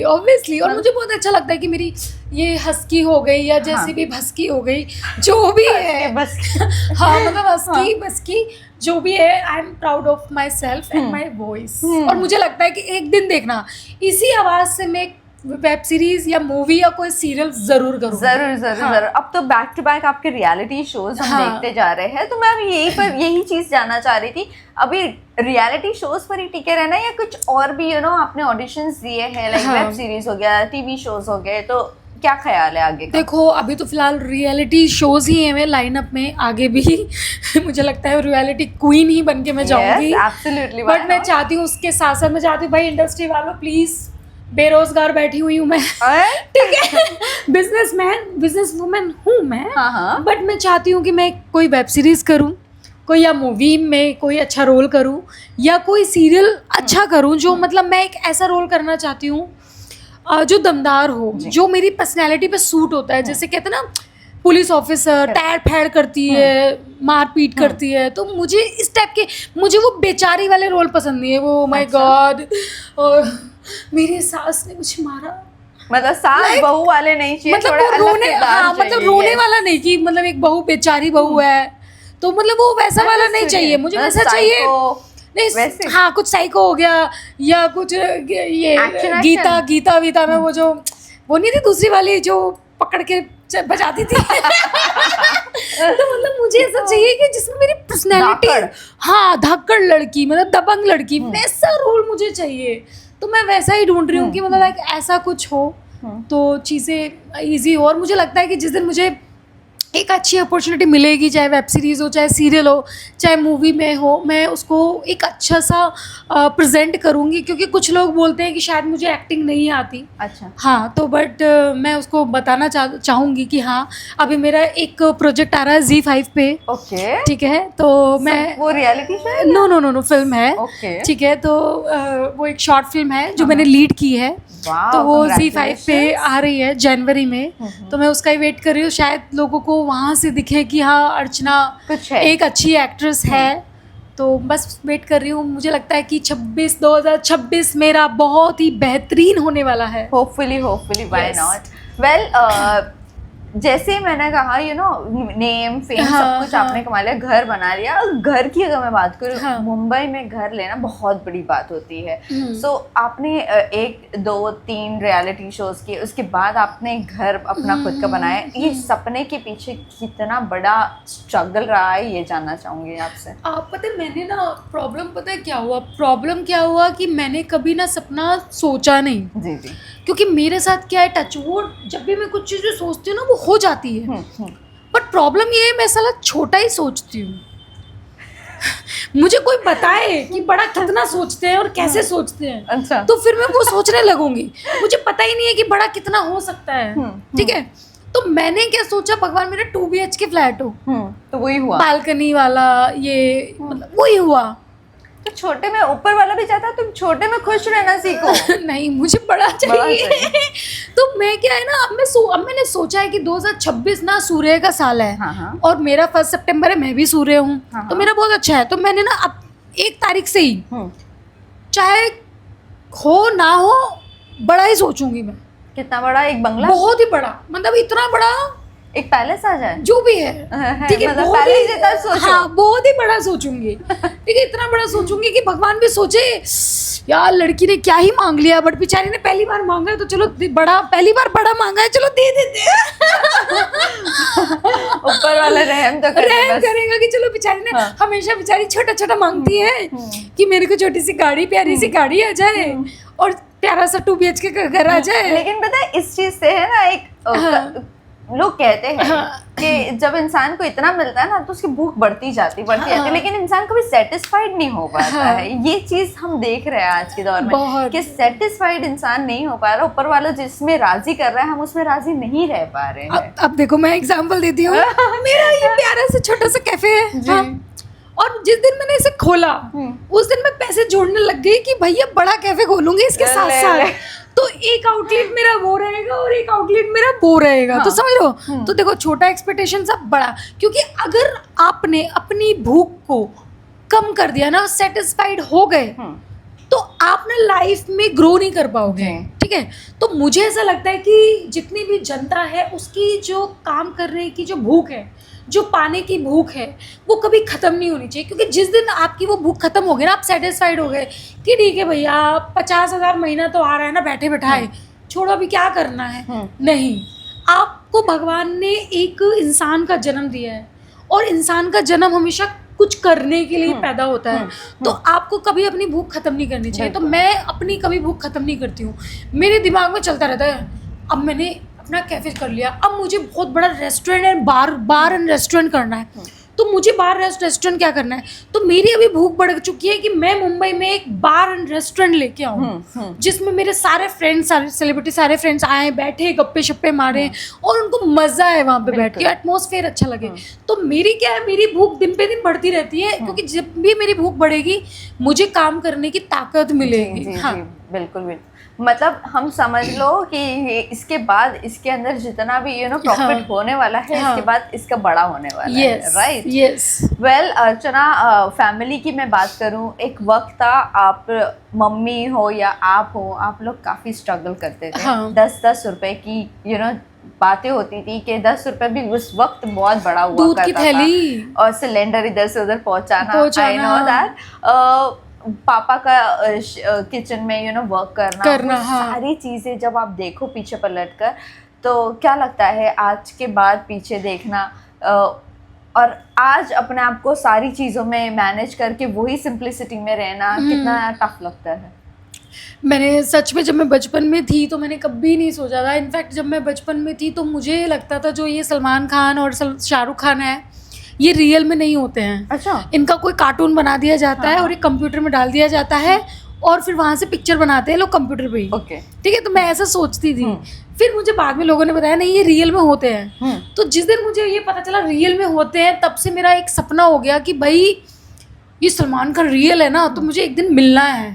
ऑब्वियसली। और मुझे बहुत अच्छा लगता है कि मेरी ये हस्की हो गई या जैसी भी भस्की हो गई, जो भी है हाँ मतलब हस्की भस्की जो भी है, I am proud of my self and my voice. और मुझे लगता है कि एक दिन देखना इसी आवाज़ से मैं वेब सीरीज या मूवी या कोई सीरियल जरूर करूँ। जरूर। अब तो बैक टू बैक आपके रियलिटी शोज हम देखते जा रहे हैं, तो मैं अभी यही चीज जानना चाह रही थी, अभी रियलिटी शोज पर ही टिके रहना या कुछ और भी आपने ऑडिशंस दिए हैं, लाइक वेब सीरीज हो गया, टीवी शोज हो गए, तो क्या ख्याल है आगे का? देखो अभी तो फिलहाल रियलिटी शोज ही हैं लाइनअप में, आगे भी मुझे लगता है रियलिटी क्वीन ही बन के मैं जाऊंगी। एब्सोल्युटली। बट मैं चाहती हूँ उसके साथ साथ मैं चाहती हूँ भाई इंडस्ट्री वालों प्लीज, बेरोजगार बैठी हुई हूँ मैं ठीक है, बिजनेस वुमेन हूँ मैं, बट मैं चाहती हूँ कि मैं कोई वेब सीरीज करूँ, कोई या मूवी में कोई अच्छा रोल करूँ या कोई सीरियल अच्छा करूँ, जो मतलब मैं एक ऐसा रोल करना चाहती हूँ जो दमदार हो, जो मेरी पर्सनैलिटी पे सूट होता है। जैसे कहते हैं ना पुलिस ऑफिसर टैर फैड़ करती है, मारपीट करती है, तो मुझे इस टाइप के, मुझे वो बेचारी वाले रोल पसंद नहीं है। वो माय गॉड मेरी सास ने मुझे मारा, मतलब सास बहू वाले नहीं चाहिए, मतलब वो रोने, हाँ मतलब रोने वाला नहीं कि मतलब एक बहू बेचारी बहू है, तो मतलब वो वैसा वाला नहीं चाहिए मुझे, वैसा चाहिए नहीं। हाँ कुछ साइको हो गया या कुछ ये गीता में वो नहीं थी दूसरी वाली जो पकड़ के बजाती थी तो मतलब मुझे ऐसा चाहिए कि जिसमें मेरी पर्सनैलिटी, हाँ धाकड़ लड़की, मतलब दबंग लड़की, वैसा रोल मुझे चाहिए। तो मैं वैसा ही ढूंढ रही हूँ कि मतलब लाइक ऐसा कुछ हो तो चीज़ें ईजी हो। और मुझे लगता है कि जिस दिन मुझे एक अच्छी अपॉर्चुनिटी मिलेगी, चाहे वेब सीरीज़ हो, चाहे सीरियल हो, चाहे मूवी में हो, मैं उसको एक अच्छा सा प्रेजेंट करूँगी। क्योंकि कुछ लोग बोलते हैं कि शायद मुझे एक्टिंग नहीं आती। अच्छा। हाँ तो बट मैं उसको बताना चाहूँगी कि हाँ अभी मेरा एक प्रोजेक्ट आ रहा है ZEE5 पे। ओके ठीक है, तो मैं वो रियलिटी शो है? नो फिल्म है। ओके ठीक है, तो वो एक शॉर्ट फिल्म है जो मैंने लीड की है, तो वो ZEE5 पे आ रही है जनवरी में। तो मैं उसका ही वेट कर रही हूँ, शायद लोगों को वहाँ से दिखे कि हाँ अर्चना एक अच्छी एक्ट्रेस है। तो बस वेट कर रही हूँ। मुझे लगता है कि 2026 मेरा बहुत ही बेहतरीन होने वाला है। Hopefully why not. वेल जैसे मैंने कहा नेम फेम सब कुछ आपने कमा लिया, घर बना लिया। घर की अगर मैं बात करूँ, मुंबई में घर लेना बहुत बड़ी बात होती है। सो आपने 1 2 3 रियलिटी शोज किए, उसके बाद आपने घर अपना खुद का बनाया। ये सपने के पीछे कितना बड़ा स्ट्रगल रहा है, ये जानना चाहूंगी आपसे। आप पता है मैंने ना प्रॉब्लम क्या हुआ कि मैंने कभी ना सपना सोचा नहीं। जी क्योंकि मेरे साथ क्या है, टचवुड, जब भी मैं कुछ चीज़ें सोचती हूँ ना वो हो जाती है। बट प्रॉब्लम ये है मैं साला छोटा ही सोचती हूँ मुझे कोई बताए कि बड़ा कितना सोचते हैं और कैसे सोचते हैं। अच्छा। तो फिर मैं वो सोचने लगूंगी। मुझे पता ही नहीं है कि बड़ा कितना हो सकता है। ठीक है, तो मैंने क्या सोचा, भगवान मेरा 2 BHK फ्लैट हो, तो वही हुआ, बालकनी वाला, ये मतलब वही हुआ। तो छोटे में ऊपर वाला भी चाहता, तुम छोटे में खुश रहना सीखो नहीं मुझे बड़ा चाहिए तो मैं क्या है ना, अब मैंने सोचा है कि 2026 ना सूर्य का साल है। हाँ। और मेरा 1 सितंबर है, मैं भी सूर्य हूँ। तो मेरा बहुत अच्छा है। तो मैंने ना अब 1 तारीख से ही चाहे हो ना हो बड़ा ही सोचूंगी मैं। कितना बड़ा? एक बंगला? बहुत ही बड़ा, मतलब इतना बड़ा एक पैलेस आ जाए, जो भी है, ठीक है, मतलब पैलेस जितना सोचो। हाँ, बहुत ही बड़ा सोचूंगी, ठीक है, इतना बड़ा सोचूंगी कि भगवान भी सोचे यार लड़की ने क्या ही मांग लिया, बट बेचारी ने पहली बार मांगा है तो चलो बड़ा, पहली बार बड़ा मांगा है, चलो दे देते हैं। ऊपर वाला रहम तो करेगा कि चलो बेचारी ने, हमेशा बेचारी छोटा छोटा मांगती है कि मेरे को छोटी सी गाड़ी, प्यारी सी गाड़ी आ जाए और प्यारा सा 2 BHK का घर आ जाए। लेकिन पता है इस चीज से है ना, एक लोग कहते हैं कि जब इंसान को इतना मिलता है ना तो उसकी भूख बढ़ती जाती है, लेकिन इंसान कभी सेटिस्फाइड नहीं हो पाता है। ये चीज हम देख रहे हैं आज के दौर में कि सेटिस्फाइड इंसान नहीं हो पा रहा, ऊपर वाला जिसमें राजी कर रहा है हम उसमें राजी नहीं रह पा रहे हैं। अब देखो मैं एग्जांपल देती हूँ, मेरा ये प्यारा सा छोटा सा कैफे है, और जिस दिन मैंने इसे खोला उस दिन मैं पैसे जोड़ने लग गई कि भैया बड़ा कैफे खोलूंगी इसके साथ साथ, तो एक आउटलेट मेरा वो रहेगा और एक आउटलेट मेरा वो रहेगा। तो समझ लो, तो देखो छोटा एक्सपेक्टेशन सब बड़ा, क्योंकि अगर आपने अपनी भूख को कम कर दिया ना, सेटिस्फाइड हो गए, तो आप ना लाइफ में ग्रो नहीं कर पाओगे, ठीक है। तो मुझे ऐसा लगता है कि जितनी भी जनता है उसकी जो काम करने की जो भूख है, जो पाने की भूख है, वो कभी ख़त्म नहीं होनी चाहिए, क्योंकि जिस दिन आपकी वो भूख खत्म हो गई ना, आप सेटिस्फाइड हो गए कि ठीक है भैया 50,000 महीना तो आ रहा है ना, बैठे बैठाए छोड़ो अभी क्या करना है, नहीं, आपको भगवान ने एक इंसान का जन्म दिया है और इंसान का जन्म हमेशा कुछ करने के लिए पैदा होता है, तो आपको कभी अपनी भूख खत्म नहीं करनी चाहिए। तो मैं अपनी कभी भूख खत्म नहीं करती हूँ, मेरे दिमाग में चलता रहता है अब मैंने अपना कैफे कर लिया, अब मुझे बहुत बड़ा restaurant and bar and restaurant करना है, तो मुझे बार रेस्टोरेंट क्या करना है, तो मेरी अभी भूख बढ़ चुकी है कि मैं मुंबई में एक बार एंड रेस्टोरेंट लेके आऊँ जिसमें मेरे सारे फ्रेंड्स, सारे सेलिब्रिटी, सारे फ्रेंड्स आए, बैठे गप्पे शप्पे मारे और उनको मजा है वहाँ पे बैठ के, एटमॉस्फेयर अच्छा लगे। तो मेरी क्या है, मेरी भूख दिन पे दिन बढ़ती रहती है, क्योंकि जब भी मेरी भूख बढ़ेगी मुझे काम करने की ताकत मिलेगी। हाँ बिल्कुल बिल्कुल, मतलब हम समझ लो कि इसके बाद इसके अंदर जितना भी प्रॉफिट होने वाला है, इसके बाद इसका बड़ा होने वाला है, राइट? यस। वेल अर्चना, फैमिली की मैं बात करूं, एक वक्त था आप मम्मी हो या आप हो, आप लोग काफी स्ट्रगल करते थे। 10-10 रुपए की बातें होती थी कि 10 रुपए भी उस वक्त बहुत बड़ा हुआ करता था, और सिलेंडर इधर से उधर पहुंचाना, आई नो दैट। पापा का किचन में वर्क करना सारी चीजें जब आप देखो पीछे पलट कर, तो क्या लगता है आज के बाद पीछे देखना और आज अपने आप को सारी चीजों में मैनेज करके वही सिंप्लिसिटी में रहना कितना टफ लगता है? मैंने सच में, जब मैं बचपन में थी तो मैंने कभी नहीं सोचा था, इनफैक्ट जब मैं बचपन में थी तो मुझे लगता था जो ये सलमान खान और शाहरुख खान है ये रियल में नहीं होते हैं। अच्छा। इनका कोई कार्टून बना दिया जाता है और एक कंप्यूटर में डाल दिया जाता है और फिर वहाँ से पिक्चर बनाते हैं लोग कंप्यूटर पे ही, ठीक है। तो मैं ऐसा सोचती थी, फिर मुझे बाद में लोगों ने बताया नहीं ये रियल में होते हैं। तो जिस दिन मुझे ये पता चला रियल में होते हैं, तब से मेरा एक सपना हो गया कि भाई ये सलमान खान रियल है ना, तो मुझे एक दिन मिलना है।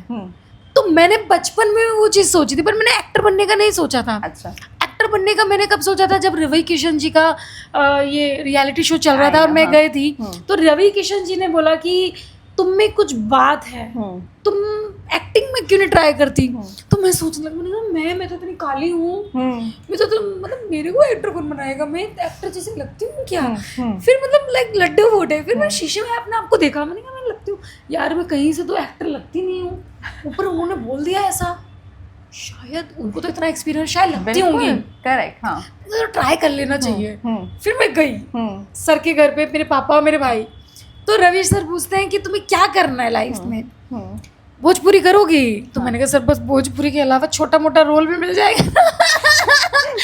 तो मैंने बचपन में वो चीज़ सोची थी, पर मैंने एक्टर बनने का नहीं सोचा था। अच्छा। बनने का मैंने कब सोचा था, जब रवि किशन जी का ये रियलिटी शो चल रहा था और मैं गई थी, तो रवि किशन जी ने बोला कि तुम में कुछ बात है, तुम एक्टिंग में क्यों नहीं ट्राई करती? तो मैं सोचने लगी, मैं तो इतनी काली हूँ, मैं तो मतलब मेरे को एक्टर कौन बनाएगा, मैं एक्टर जैसे लगती हूँ क्या? फिर मतलब लाइक लड्डू फूटे, फिर मैं शीशे में अपने आपको देखा, मैंने कहा मैं लगती हूँ यार, मैं कहीं से तो एक्टर लगती नहीं हूँ। ऊपर उन्होंने बोल दिया ऐसा, शायद उनको तो इतना एक्सपीरियंस शायद लगती होंगी, करेक्ट, हाँ, तो ट्राई कर लेना चाहिए। फिर मैं गई सर के घर पे, मेरे पापा और मेरे भाई, तो रवि सर पूछते हैं कि तुम्हें क्या करना है लाइफ में, भोजपुरी करोगी? तो मैंने कहा सर बस भोजपुरी के अलावा छोटा मोटा रोल भी मिल जाएगा।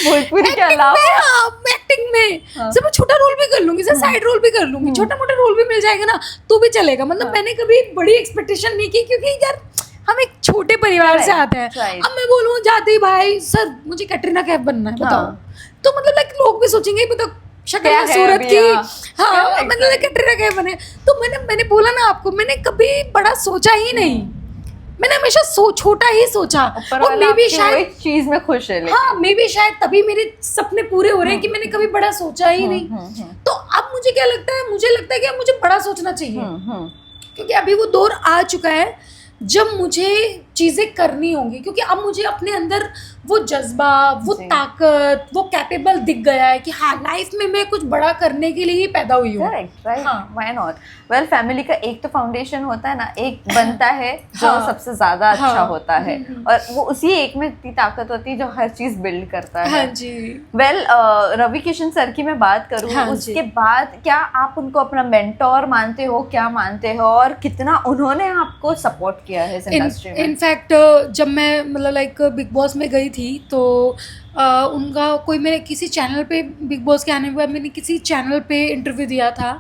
भोजपुरी के अलावा एक्टिंग में सर मैं छोटा रोल भी कर लूंगी, सर साइड रोल भी कर लूंगी, छोटा मोटा रोल भी मिल जाएगा ना तो भी चलेगा। मतलब मैंने कभी बड़ी एक्सपेक्टेशन नहीं की, क्योंकि यार हम एक छोटे परिवार से आते हैं। अब मैं बोलूँ जाते ही भाई सर मुझे कैटरीना कैफ बनना है, बताओ, तो मतलब लाइक लोग भी सोचेंगे बताओ शक्ल है सूरत की, हाँ मतलब कैटरीना कैफ बने। तो मैंने बोला ना आपको, मैंने कभी बड़ा सोचा ही नहीं, मैंने हमेशा छोटा ही सोचा, और मे भी शायद चीज में खुश है, हाँ मे भी शायद तभी मेरे सपने पूरे हो रहे हैं कि मैंने कभी बड़ा सोचा ही नहीं। तो अब मुझे क्या लगता है, मुझे लगता है कि अब मुझे बड़ा सोचना चाहिए, क्योंकि अभी वो दौर आ चुका है जब मुझे चीज़ें करनी होंगी, क्योंकि अब मुझे अपने अंदर वो जज्बा, वो ताकत, वो कैपेबल दिख गया है कि हाँ लाइफ में मैं कुछ बड़ा करने के लिए ही पैदा हुई हूँ। Correct, right, why not. Well, family का एक तो फाउंडेशन होता है ना, एक बनता है जो सबसे ज्यादा अच्छा होता है, और वो उसी एक में इतनी ताकत होती है जो हर चीज बिल्ड करता है। हाँ जी। वेल, रवि किशन सर की मैं बात करूँ, उसके बाद क्या आप उनको अपना मेंटोर मानते हो, क्या मानते हो, और कितना उन्होंने आपको सपोर्ट किया है इस इंडस्ट्री में? इनफैक्ट जब मैं मतलब लाइक बिग बॉस में गई थी तो उनका कोई, मैंने किसी चैनल पे, बिग बॉस के आने के बाद मैंने किसी चैनल पे इंटरव्यू दिया था,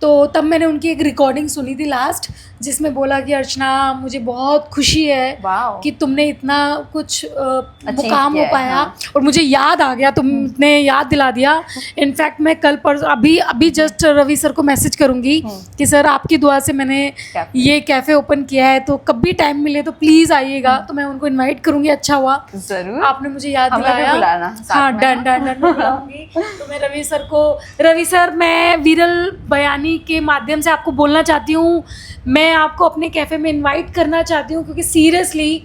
तो तब मैंने उनकी एक रिकॉर्डिंग सुनी थी लास्ट, जिसमें बोला कि अर्चना मुझे बहुत खुशी है कि तुमने इतना कुछ मुकाम हो पाया। हाँ। और मुझे याद आ गया, तुमने याद दिला दिया। इनफैक्ट मैं कल पर अभी जस्ट रवि सर को मैसेज करूंगी कि सर आपकी दुआ से मैंने ये कैफ़े ओपन किया है, तो कभी टाइम मिले तो प्लीज़ आइएगा। तो मैं उनको इन्वाइट करूंगी। अच्छा हुआ जरूर, आपने मुझे याद दिलाया। हाँ, डन डन डन बुलाऊंगी। तो मैं रवि सर मैं विरल बयानी के माध्यम से आपको बोलना चाहती हूँ, मैं आपको अपने कैफ़े में इनवाइट करना चाहती हूँ, क्योंकि सीरियसली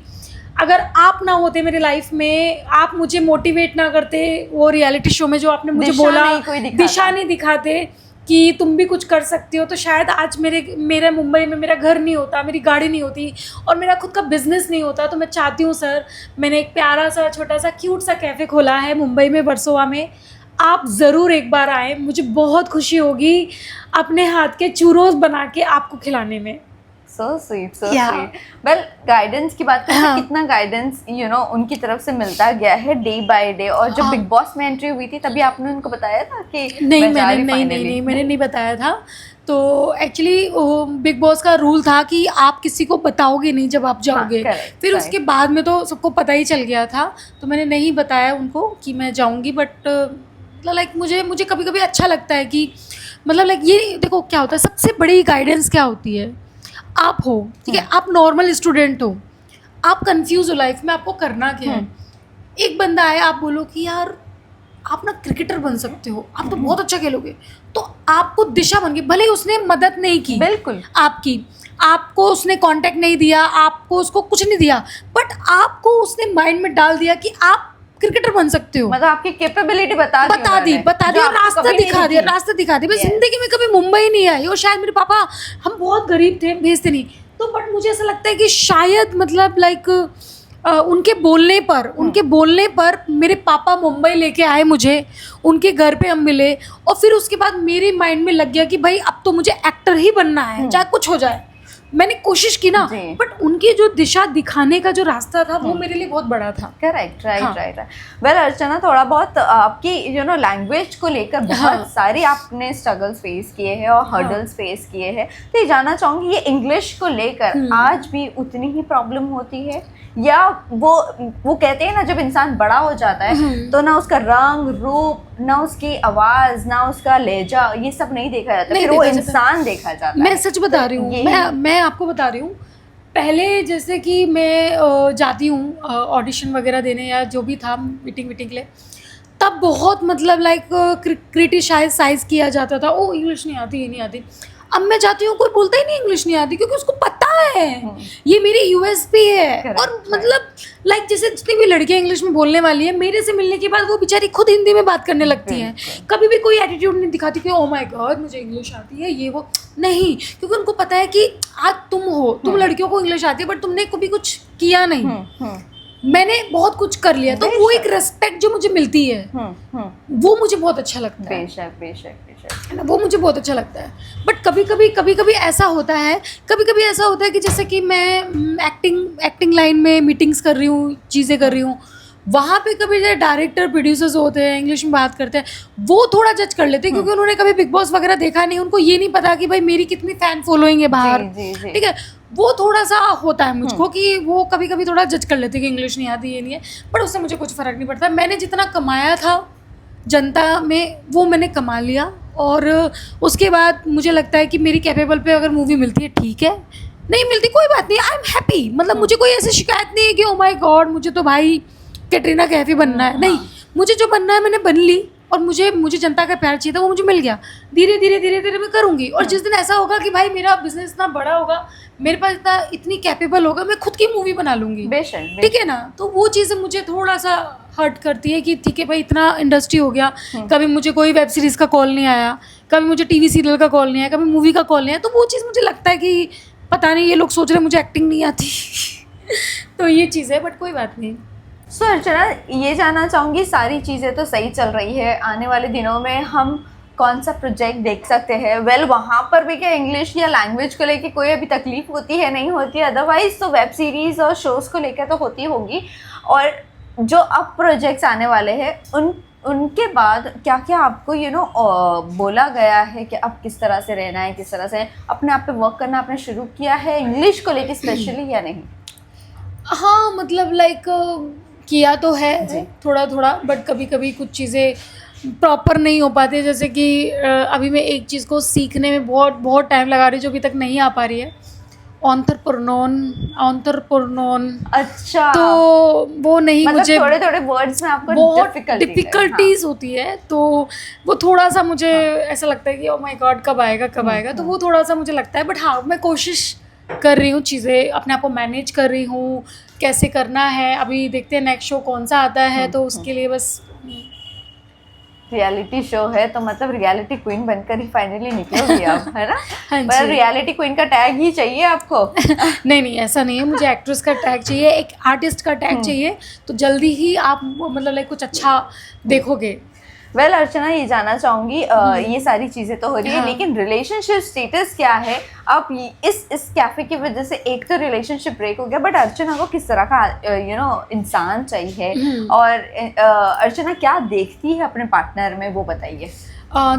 अगर आप ना होते मेरे लाइफ में, आप मुझे मोटिवेट ना करते, वो रियलिटी शो में जो आपने मुझे बोला, दिशा नहीं दिखाते कि तुम भी कुछ कर सकती हो, तो शायद आज मेरे मुंबई में मेरा घर नहीं होता, मेरी गाड़ी नहीं होती, और मेरा खुद का बिजनेस नहीं होता। तो मैं चाहती हूँ सर, मैंने एक प्यारा सा छोटा सा क्यूट सा कैफ़े खोला है मुंबई में, वर्सोवा में, आप ज़रूर एक बार आएँ, मुझे बहुत खुशी होगी अपने हाथ के चूरोस बना के आपको खिलाने में। So sweet, so sweet. Well, guidance की बात करें, कितना गाइडेंस उनकी तरफ से मिलता गया है डे बाय डे, और जब बिग बॉस में एंट्री हुई थी तभी आपने उनको बताया था कि मैंने नहीं बताया था। तो एक्चुअली बिग बॉस का रूल था कि आप किसी को बताओगे नहीं जब आप जाओगे। फिर उसके बाद में तो सबको पता ही चल गया था, तो मैंने नहीं बताया उनको कि मैं जाऊंगी। बट लाइक मुझे कभी कभी अच्छा लगता है कि मतलब लाइक ये देखो क्या होता है, सबसे बड़ी गाइडेंस क्या होती है, आप हो, ठीक है, आप नॉर्मल स्टूडेंट हो, आप कंफ्यूज हो लाइफ में, आपको करना क्या है। एक बंदा आए, आप बोलो कि यार आप ना क्रिकेटर बन सकते हो, आप तो बहुत अच्छा खेलोगे, तो आपको दिशा बन गई। भले ही उसने मदद नहीं की बिल्कुल आपको उसने कांटेक्ट नहीं दिया, आपको उसको कुछ नहीं दिया, बट आपको उसने माइंड में डाल दिया कि आप क्रिकेटर बन सकते हो, मतलब आपकी कैपेबिलिटी बता दी, रास्ता दिखा दिया। मैं जिंदगी में कभी मुंबई नहीं आई, और शायद मेरे पापा, हम बहुत गरीब थे, भेजते नहीं, तो बट मुझे ऐसा लगता है कि शायद मतलब लाइक उनके बोलने पर मेरे पापा मुंबई लेके आए मुझे, उनके घर पे हम मिले, और फिर उसके बाद मेरे माइंड में लग गया कि भाई अब तो मुझे एक्टर ही बनना है, चाहे कुछ हो जाए। मैंने कोशिश की ना, बट उनकी जो दिशा दिखाने का जो रास्ता था वो मेरे लिए बहुत बड़ा था। Correct, right. वेल अर्चना, थोड़ा बहुत आपकी लैंग्वेज को लेकर बहुत सारी आपने स्ट्रगल्स फेस किए हैं और हर्डल्स फेस किए हैं, तो ये जानना चाहूँगी, ये इंग्लिश को लेकर आज भी उतनी ही प्रॉब्लम होती है, या वो कहते हैं ना, जब इंसान बड़ा हो जाता है तो ना उसका रंग रूप, ना उसकी आवाज, ना उसका लहजा, ये सब नहीं देखा जाता, फिर वो इंसान देखा जाता है। मैं सच बता रही हूँ, मैं आपको बता रही हूँ, पहले जैसे कि मैं जाती हूँ ऑडिशन वगैरह देने या जो भी था मीटिंग के लिए, तब बहुत मतलब लाइक क्रिटिसाइज किया जाता था, ओ इंग्लिश नहीं आती, ये नहीं आती। अब मैं जाती हूँ, कोई बोलता ही नहीं इंग्लिश नहीं आती, क्योंकि उसको पता है ये मेरी यूएसपी है। और मतलब लाइक जैसे जितनी भी लड़कियाँ इंग्लिश में बोलने वाली है, मेरे से मिलने के बाद वो बेचारी खुद हिंदी में बात करने लगती हैं, कभी भी कोई एटीट्यूड नहीं दिखाती कि ओ माय गॉड मुझे इंग्लिश आती है, ये वो नहीं, क्योंकि उनको पता है कि आज तुम लड़कियों को इंग्लिश आती है, बट तुमने कभी कुछ किया नहीं, मैंने बहुत कुछ कर लिया, तो वो एक रिस्पेक्ट जो मुझे मिलती है वो मुझे बहुत अच्छा लगता है। बेशक वो मुझे बहुत अच्छा लगता है। बट कभी कभी ऐसा होता है, कि जैसे कि मैं एक्टिंग लाइन में मीटिंग्स कर रही हूँ, चीज़ें कर रही हूँ, वहाँ पे कभी जो डायरेक्टर प्रोड्यूसर्स होते हैं, इंग्लिश में बात करते हैं, वो थोड़ा जज कर लेते हैं, क्योंकि उन्होंने कभी बिग बॉस वगैरह देखा नहीं, उनको ये नहीं पता कि भाई मेरी कितनी फैन फॉलोइंग है बाहर, ठीक है, वो थोड़ा सा होता है मुझको कि वो कभी कभी थोड़ा जज कर लेते हैं कि इंग्लिश नहीं आती, ये नहीं है, बट उससे मुझे कुछ फ़र्क नहीं पड़ता। मैंने जितना कमाया था जनता में वो मैंने कमा लिया, और उसके बाद मुझे लगता है कि मेरी कैपेबल पे अगर मूवी मिलती है ठीक है, नहीं मिलती कोई बात नहीं, आई एम हैप्पी। मतलब मुझे कोई ऐसी शिकायत नहीं है कि ओ माय गॉड मुझे तो भाई कैटरीना कैफ ही बनना है, नहीं, मुझे जो बनना है मैंने बन ली, और मुझे जनता का प्यार चाहिए था, वो मुझे मिल गया। धीरे धीरे मैं करूँगी, और जिस दिन ऐसा होगा कि भाई मेरा बिजनेस इतना बड़ा होगा, मेरे पास इतनी कैपेबल होगा, मैं खुद की मूवी बना लूँगी, बेशक, ठीक है ना। तो वो चीज़ें मुझे थोड़ा सा हर्ट करती है कि ठीक है भाई इतना इंडस्ट्री हो गया, कभी मुझे कोई वेब सीरीज़ का कॉल नहीं आया, कभी मुझे टीवी सीरियल का कॉल नहीं आया, कभी मूवी का कॉल नहीं आया। तो वो चीज़ मुझे लगता है कि पता नहीं ये लोग सोच रहे हैं मुझे एक्टिंग नहीं आती तो ये चीज़ है, बट कोई बात नहीं। सो अर्चना, ये जानना चाहूँगी, सारी चीज़ें तो सही चल रही है, आने वाले दिनों में हम कौन सा प्रोजेक्ट देख सकते हैं? वहाँ पर भी क्या इंग्लिश या लैंग्वेज को लेके कोई अभी तकलीफ होती है, नहीं होती? अदरवाइज तो वेब सीरीज़ और शोज़ को लेकर तो होती होगी। और जो अब प्रोजेक्ट्स आने वाले हैं उनके बाद क्या क्या आपको बोला गया है कि अब किस तरह से रहना है, किस तरह से अपने आप पे वर्क करना आपने शुरू किया है इंग्लिश को लेके स्पेशली, या नहीं? हाँ, मतलब लाइक किया तो है थोड़ा थोड़ा, बट कभी कभी कुछ चीज़ें प्रॉपर नहीं हो पाती है। जैसे कि अभी मैं एक चीज़ को सीखने में बहुत बहुत टाइम लगा रही हूँ, जो अभी तक नहीं आ पा रही है, ऑन्टरप्रेन्योर। अच्छा, तो वो नहीं, मतलब मुझे थोड़े थोड़े वर्ड्स में आपको बहुत डिफिकल्टीज होती है, तो वो थोड़ा सा मुझे ऐसा लगता है कि ओ माय गॉड कब आएगा, तो वो थोड़ा सा मुझे लगता है। बट हाँ, मैं कोशिश कर रही हूँ, चीज़ें अपने आप को मैनेज कर रही हूँ, कैसे करना है। अभी देखते हैं नेक्स्ट शो कौन सा आता है, तो उसके लिए बस रियलिटी शो है तो मतलब रियलिटी क्वीन बनकर ही फाइनली निकलोगी आप, है ना? हाँ पर रियलिटी क्वीन का टैग ही चाहिए आपको नहीं ऐसा नहीं है, मुझे एक्ट्रेस का टैग चाहिए, एक आर्टिस्ट का टैग चाहिए, तो जल्दी ही आप मतलब लाइक कुछ अच्छा देखोगे। वेल अर्चना, ये जानना चाहूँगी, ये सारी चीज़ें तो हो रही है, लेकिन रिलेशनशिप स्टेटस क्या है? अब इस कैफ़े की वजह से एक तो रिलेशनशिप ब्रेक हो गया, बट अर्चना को किस तरह का इंसान चाहिए, और अर्चना क्या देखती है अपने पार्टनर में, वो बताइए।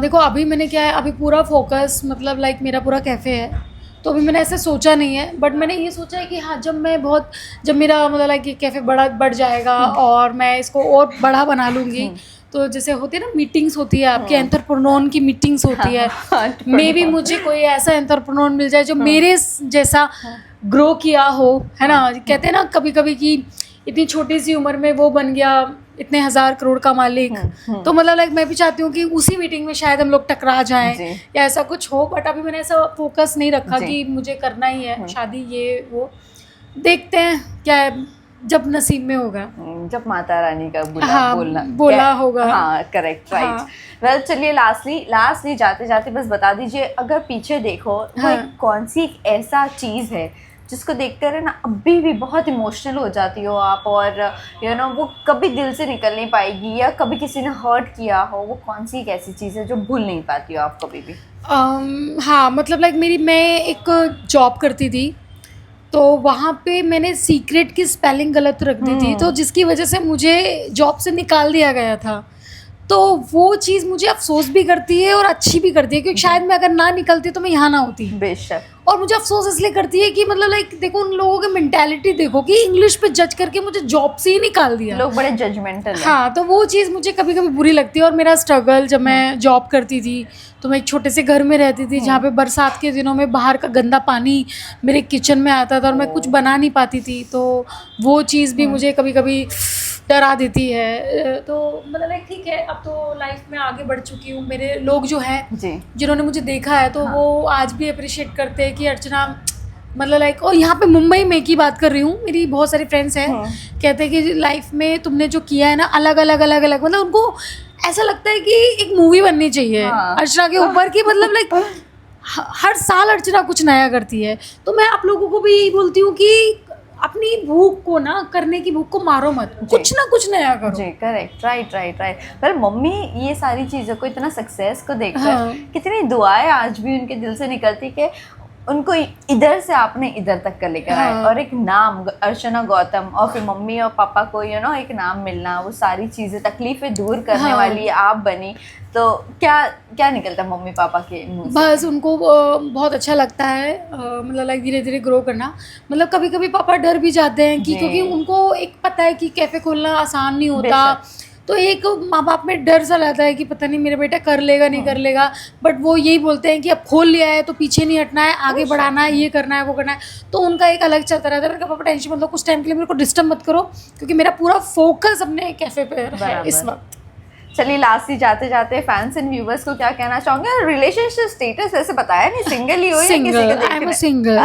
देखो, अभी मैंने क्या है, अभी पूरा फोकस मतलब लाइक मेरा पूरा कैफ़े है, तो अभी मैंने ऐसा सोचा नहीं है। बट मैंने ये सोचा है कि हाँ, जब मेरा मतलब लाइक ये कैफ़े बढ़ जाएगा और मैं इसको और बड़ा बना लूँगी, तो जैसे होती है ना मीटिंग्स होती है आपके, एंटरप्रेन्योर की मीटिंग्स होती है, मे बी मुझे कोई ऐसा एंटरप्रेन्योर मिल जाए जो मेरे जैसा ग्रो किया हो, है ना। कहते हैं ना कभी कभी कि इतनी छोटी सी उम्र में वो बन गया इतने 1000 करोड़ का मालिक, तो मतलब लाइक मैं भी चाहती हूँ कि उसी मीटिंग में शायद हम लोग टकरा जाएं या ऐसा कुछ हो। बट अभी मैंने ऐसा फोकस नहीं रखा कि मुझे करना ही है शादी, ये वो देखते हैं क्या है, जब नसीब में होगा, जब माता रानी का बोला होगा। हाँ, करेक्ट, राइट। वेल, चलिए लास्टली जाते जाते बस बता दीजिए, अगर पीछे देखो तो कौन सी एक ऐसा चीज़ है जिसको देखते रहे ना अभी भी बहुत इमोशनल हो जाती हो आप, और वो कभी दिल से निकल नहीं पाएगी, या कभी किसी ने हर्ट किया हो, वो कौन सी एक ऐसी चीज़ है जो भूल नहीं पाती हो आप कभी भी? हाँ, मतलब लाइक मैं एक जॉब करती थी, तो वहाँ पे मैंने सीक्रेट की स्पेलिंग गलत रख दी थी, तो जिसकी वजह से मुझे जॉब से निकाल दिया गया था। तो वो चीज़ मुझे अफसोस भी करती है और अच्छी भी करती है, क्योंकि शायद मैं अगर ना निकलती तो मैं यहाँ ना होती। बेशक। और मुझे अफसोस इसलिए करती है कि मतलब लाइक देखो, उन लोगों की मेंटालिटी देखो कि इंग्लिश पे जज करके मुझे जॉब से ही निकाल दिया। लोग बड़े जजमेंटल हैं। हाँ, तो वो चीज़ मुझे कभी कभी बुरी लगती है। और मेरा स्ट्रगल, जब मैं जॉब करती थी तो मैं एक छोटे से घर में रहती थी, जहाँ पे बरसात के दिनों में बाहर का गंदा पानी मेरे किचन में आता था और मैं कुछ बना नहीं पाती थी, तो वो चीज़ भी मुझे कभी कभी डरा देती है। तो मतलब लाइक ठीक है, अब तो लाइफ में आगे बढ़ चुकी हूँ। मेरे लोग जो हैं जिन्होंने मुझे देखा है, तो वो आज भी अप्रिशिएट करते हैं कि अर्चना मतलब लाइक, और यहाँ पे मुंबई में की बात कर रही हूँ, मेरी बहुत सारी फ्रेंड्स हैं, कहते हैं कि लाइफ में तुमने जो किया है ना, अलग अलग मतलब उनको ऐसा लगता है कि एक मूवी बननी चाहिए अर्चना के ऊपर, की मतलब लाइक हर साल अर्चना कुछ नया करती है। तो मैं आप लोगों को भी यही बोलती हूँ कि अपनी भूख को ना, करने की भूख को मारो मत, कुछ ना कुछ नया करो। जी, करेक्ट, राइट। पर मम्मी ये सारी चीज़ों को, इतना सक्सेस को देखकर कितनी दुआएं आज भी उनके दिल से निकलती कि उनको इधर से आपने इधर तक कर लेकर आए, और एक नाम अर्चना गौतम, और फिर मम्मी और पापा को एक नाम मिलना, वो सारी चीज़ें तकलीफ़ें दूर करने वाली आप बनी। तो क्या निकलता मम्मी पापा के मुंह से? बस उनको बहुत अच्छा लगता है, मतलब लाइक धीरे धीरे ग्रो करना। मतलब कभी कभी पापा डर भी जाते हैं कि, क्योंकि उनको एक पता है कि कैफ़े खोलना आसान नहीं होता, तो एक माँ बाप में डर सा रहता है कि पता नहीं मेरा बेटा कर लेगा नहीं कर लेगा। बट वो यही बोलते हैं कि अब खोल लिया है तो पीछे नहीं हटना है, आगे बढ़ाना है, ये करना है, वो करना है। तो उनका एक अलग चलता रहता है। मैंने कहा पापा टेंशन मतलब कुछ टाइम के लिए मेरे को डिस्टर्ब मत करो, क्योंकि मेरा पूरा फोकस अपने कैफ़े पे है इस वक्त। चलिए लास्ट जाते जाते फैंस एंड व्यूवर्स को क्या कहना चाहोगे? रिलेशनशिप स्टेटस वैसे बताया नहीं, सिंगल ही हो या किसी को देख रहे? सिंगल।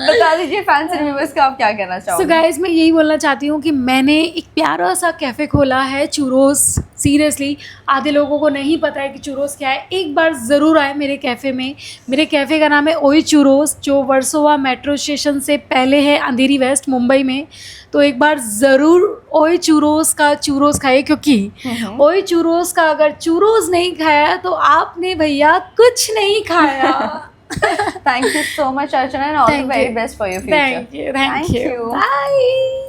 बता दीजिए फैंस एंड व्यूवर्स को आप क्या कहना चाहोगे? सो गाइज मैं यही बोलना चाहती हूँ कि मैंने एक प्यारा सा कैफ़े खोला है, चूरोस। सीरियसली आधे लोगों को नहीं पता है कि चूरोस क्या है। एक बार ज़रूर आए मेरे कैफ़े में। मेरे कैफ़े का नाम है ओई चूरोस, जो वर्सोवा मेट्रो स्टेशन से पहले है, अंधेरी वेस्ट, मुंबई में। तो एक बार ज़रूर ओई चूरोस का चूरोस खाइए, क्योंकि ओई चूरोस का अगर चूरोस नहीं खाया तो आपने भैया कुछ नहीं खाया। Thank you so much, Archana, and all the very best for your future. Thank you. Bye.